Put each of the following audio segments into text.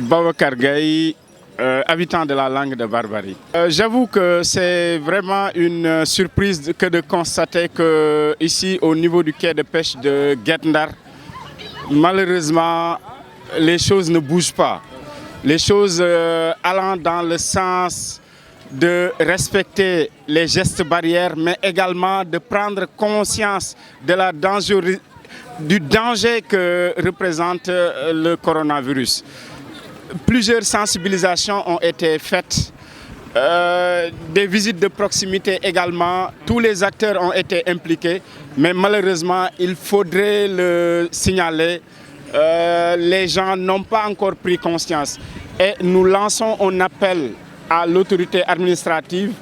Babacar Gaye, habitant de la langue de Barbarie. J'avoue que c'est vraiment une surprise que de constater que ici, au niveau du quai de pêche de Guet Ndar, malheureusement, les choses ne bougent pas. Les choses allant dans le sens de respecter les gestes barrières, mais également de prendre conscience de la du danger que représente le coronavirus. Plusieurs sensibilisations ont été faites, des visites de proximité également. Tous les acteurs ont été impliqués, mais malheureusement, il faudrait le signaler, les gens n'ont pas encore pris conscience. Et nous lançons un appel à l'autorité administrative,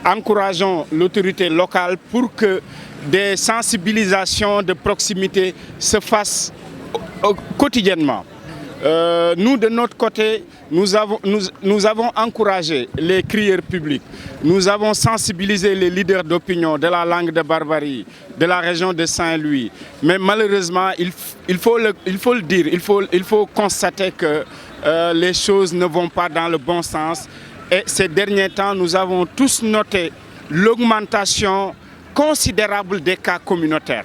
encourageons l'autorité locale pour que des sensibilisations de proximité se fassent quotidiennement. Nous, de notre côté, nous avons encouragé les crieurs publics, nous avons sensibilisé les leaders d'opinion de la langue de Barbarie, de la région de Saint-Louis. Mais malheureusement, il faut le dire, il faut constater que les choses ne vont pas dans le bon sens. Et ces derniers temps, nous avons tous noté l'augmentation considérable des cas communautaires.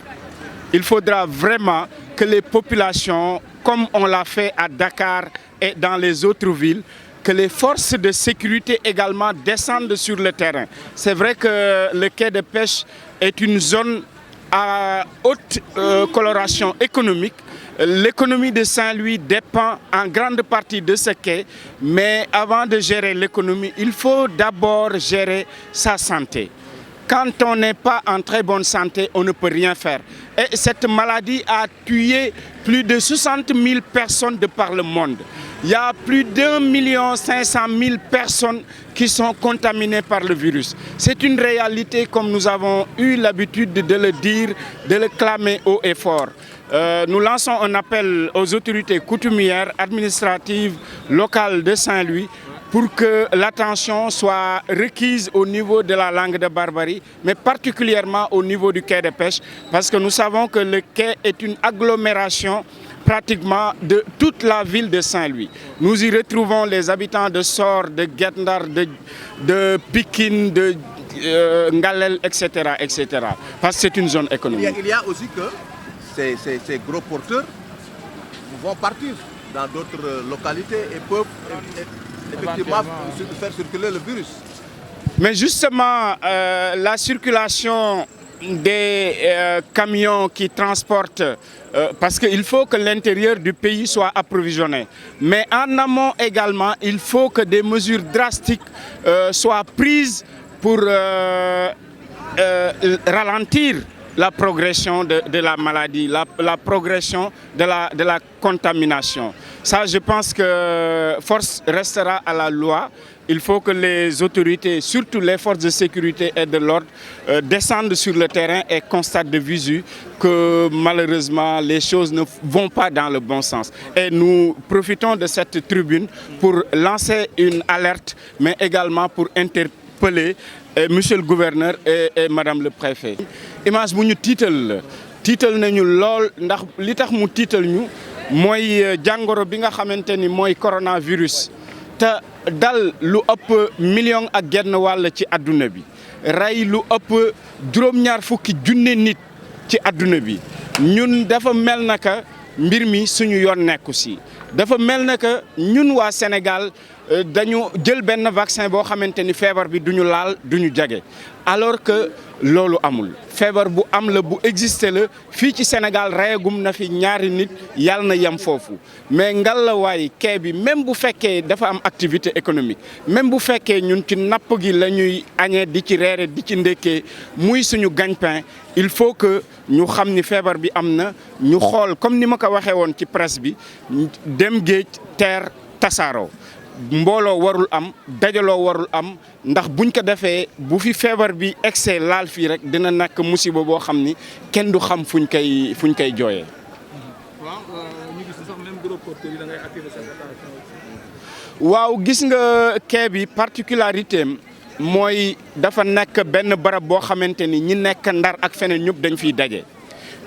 Il faudra vraiment que les populations, comme on l'a fait à Dakar et dans les autres villes, que les forces de sécurité également descendent sur le terrain. C'est vrai que le quai de pêche est une zone à haute coloration économique. L'économie de Saint-Louis dépend en grande partie de ce quai, mais avant de gérer l'économie, il faut d'abord gérer sa santé. Quand on n'est pas en très bonne santé, on ne peut rien faire. Et cette maladie a tué plus de 60 000 personnes de par le monde. Il y a plus d'1,5 million personnes qui sont contaminées par le virus. C'est une réalité, comme nous avons eu l'habitude de le dire, de le clamer haut et fort. Nous lançons un appel aux autorités coutumières, administratives, locales de Saint-Louis pour que l'attention soit requise au niveau de la langue de Barbarie, mais particulièrement au niveau du quai de pêche, parce que nous savons que le quai est une agglomération pratiquement de toute la ville de Saint-Louis. Nous y retrouvons les habitants de Sor, de Guet Ndar, de Pikine, de Ngalel, etc., etc. Parce que c'est une zone économique. Il y a aussi que ces gros porteurs vont partir dans d'autres localités et peuvent effectivement faire circuler le virus. Mais justement, la circulation des camions qui transportent, parce qu'il faut que l'intérieur du pays soit approvisionné. Mais en amont également, il faut que des mesures drastiques soient prises pour ralentir la progression de la maladie, la progression de la contamination. Ça, je pense que force restera à la loi. Il faut que les autorités, surtout les forces de sécurité et de l'ordre, descendent sur le terrain et constatent de visu que malheureusement les choses ne vont pas dans le bon sens. Et nous profitons de cette tribune pour lancer une alerte, mais également pour interpeller monsieur le gouverneur et madame le préfet. Image bu ñu tiital nañu lool ndax li tax mu tiital ñu mooy jàngoro bi nga xamante ni mooy coronavirus te dal lu ëpp million ak genn wàll ci àdduna bi rey lu ëpp juróom-ñaar fukki junne nit ci àdduna bi ñun dafa mel na que mbir mi suñu yoon nekku si dafa mel na que ñun waa Sénégal dañu jël benn vaccin boo xamante ni feebar bi duñu laal duñu jage alors que loolu amul feebar bu am la bu existé la fii ci Sénégal reyagum na fi ñaari nit yàlla na yem foofu mais ngalawaay quai bi même bu fekkee dafa am activité économique même bu fekkee ñun ci napp gi la ñuy añee di ci reere di ci ndekkee muy suñu gagne-pain il faut que ñu xam ni feebar bi am na ñu xool comme ni ma ko waxee woon ci presse bi dem géej teer tasaaroo mbooloo warul am dajaloo warul am ndax buñ ko defee bu fi feebar bi excès laal fii rek dina nekk musiba boo xam ni kenn du xam fuñ koy jooyee. waaw ñu gis sax même gros porteurs yi da ngay attirer sa attention. waaw gis nga quai bi particularité am mooy dafa nekk benn barab boo xamante ni ñi nekk Ndar ak feneen ñëpp dañ fiy daje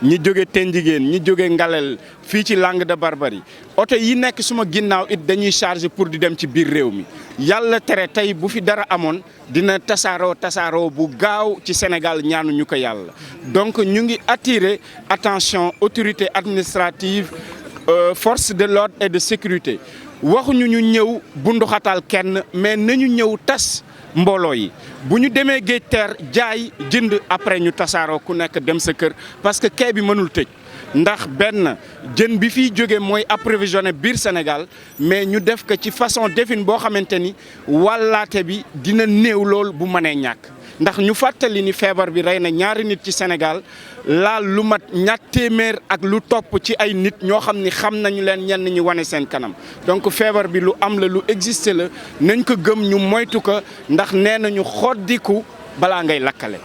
ñi jóge Tendjiguène ñi jóge Ngalel fii ci Langue de Barbarie oto yi nekk suma ginnaaw it dañuy charger pour di dem ci biir réew mi yàlla tere tey bu fi dara amoon dina tasaaroo bu gaaw ci Sénégal ñaanuñu ko yàlla donc ñu ngi attirer attention autorité administrative force de l'ordre et de sécurité waxuñu ñu ñëw bunduxatal kenn mais nañu ñëw tas mbooloo yi bu ñu demee géej teer jaay jënd après ñu tasaaroo ku nekk dem sa kër parce que quai bi mënul tëj ndax benn jën bi fiy jóge mooy approvisionné biir Sénégal mais ñu def ko ci façon defin boo xamante ni wàllaate bi dina néew lool bu mënee ñàkk ndax ñu fàttali ni feebar bi rey na ñaari nit ci Sénégal laal lu mat ñaar téeméer ak lu topp ci ay nit ñoo xam ni xam nañu leen ñenn ñi wane seen kanam donc feebar bi lu am la lu existé la nañ ko gëm ñu moytu ko ndax nee nañu xoddiku balaa ngay lakkale.